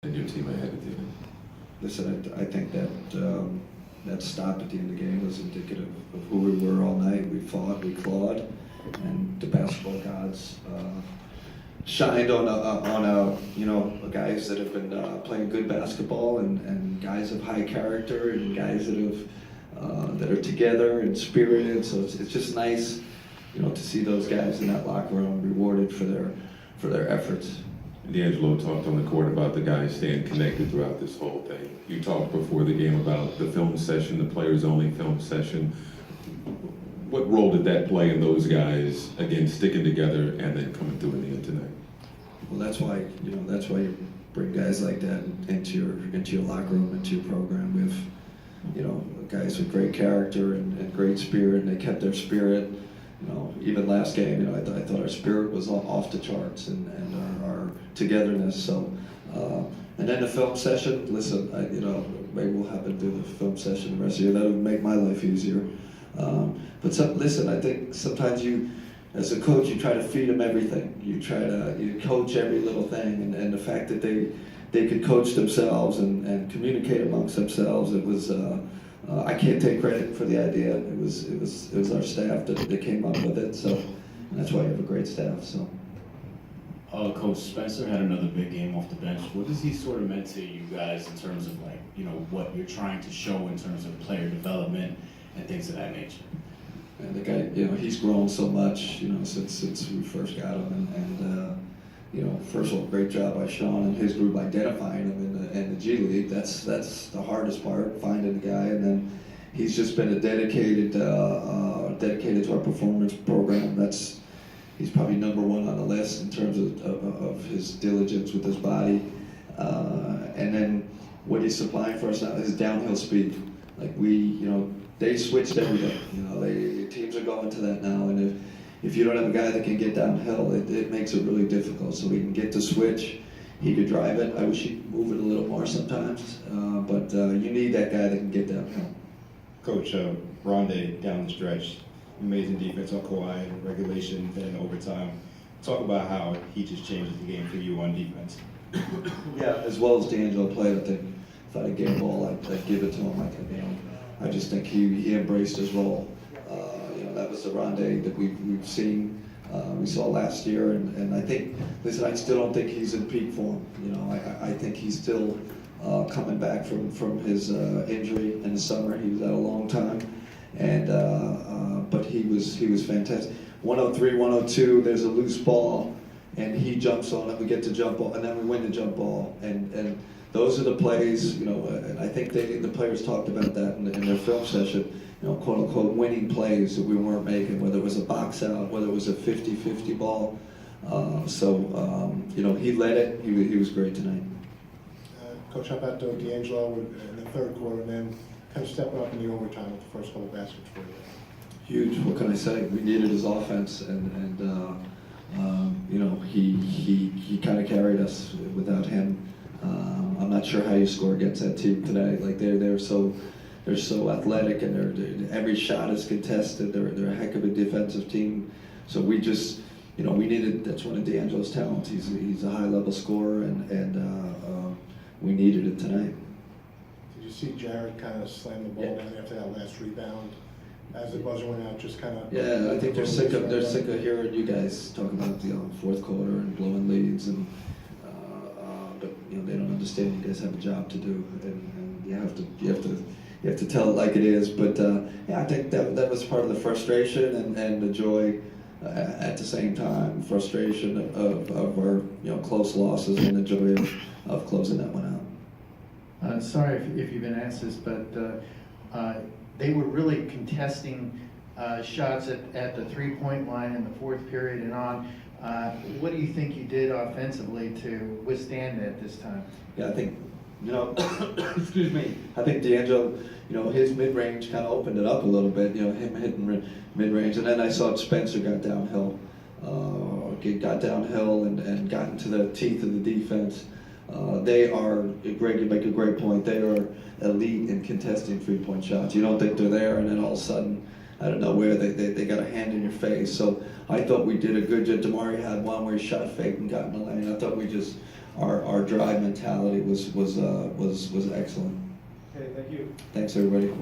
and your team ahead of you. Listen, I think that stop at the end of the game was indicative of who we were all night. We fought, we clawed, and the basketball gods shined on guys that have been playing good basketball and guys of high character and guys that are together and spirited. So it's just nice, to see those guys in that locker room rewarded for their efforts. D'Angelo talked on the court about the guys staying connected throughout this whole thing. You talked before the game about the film session, the players-only film session. What role did that play in those guys, again, sticking together and then coming through in the end tonight? Well, that's why you bring guys like that into your locker room, into your program. With guys with great character and great spirit, and they kept their spirit. Even last game, I thought our spirit was off the charts and our togetherness. So, and then the film session. Listen, maybe we'll have to do the film session the rest of the year. That would make my life easier. Listen, I think sometimes as a coach, you try to feed them everything. You coach every little thing, and the fact that they could coach themselves and communicate amongst themselves, it was. I can't take credit for the idea. It was our staff that came up with it. So that's why you have a great staff. So. Coach Spencer had another big game off the bench. What does he sort of meant to you guys in terms of what you're trying to show in terms of player development and things of that nature? And the guy, he's grown so much, since we first got him, and first of all, great job by Sean and his group identifying him in the G League. That's the hardest part, finding the guy, and then he's just been dedicated to our performance program. He's probably number one on the list in terms of his diligence with his body, and then what he's supplying for us now is downhill speed. They switched everything. Teams are going to that now, and if you don't have a guy that can get downhill, it makes it really difficult. So we can get the switch. He could drive it. I wish he'd move it a little more sometimes, but you need that guy that can get downhill. Coach, Rondae down the stretch, amazing defense on Kawhi in regulation, then in overtime. Talk about how he just changes the game for you on defense. Yeah, as well as D'Angelo played, I think if I had a game ball, I'd give it to him. I just think he embraced his role. That was the Rondae that we've seen, we saw last year, and I think, listen, I still don't think he's in peak form. I think he's still coming back from his injury in the summer. He was out a long time, and but he was fantastic. 103, 102. There's a loose ball, and he jumps on it. We get the jump ball, and then we win the jump ball, and those are the plays. And I think the players talked about that in their film session. Quote unquote winning plays that we weren't making, whether it was a box out, whether it was a 50-50 ball. He led it. He was great tonight. Coach, how about D'Angelo in the third quarter, and then kind of stepping up in the overtime with the first couple baskets for you? Huge. What can I say? We needed his offense, and he kind of carried us. Without him, I'm not sure how you score against that team today. They're so athletic, and every shot is contested. They're a heck of a defensive team. So we just, we needed. That's one of D'Angelo's talents. He's a high-level scorer, and we needed it tonight. Did you see Jared kind of slam the ball down after that last rebound? As the buzzer went out, just kind of. Yeah, I think they're sick of hearing you guys talk about the fourth quarter and blowing leads, but they don't understand. You guys have a job to do, and you have to tell it like it is. But I think that was part of the frustration and the joy at the same time. Frustration of our close losses and the joy of closing that one out. Sorry if you've been asked this, but they were really contesting shots at the three-point line in the fourth period and on. What do you think you did offensively to withstand that this time? Yeah, I think, excuse me, I think D'Angelo, his mid-range kind of opened it up a little bit, him hitting mid-range. And then I saw Spencer got downhill and got into the teeth of the defense. They are, Greg, you make a great point, they are elite in contesting three-point shots. You don't think they're there, and then all of a sudden, out of nowhere, they got a hand in your face. So I thought we did a good job. Damari had one where he shot fake and got in the lane. I thought we just our drive mentality was excellent. Okay, thank you. Thanks, everybody.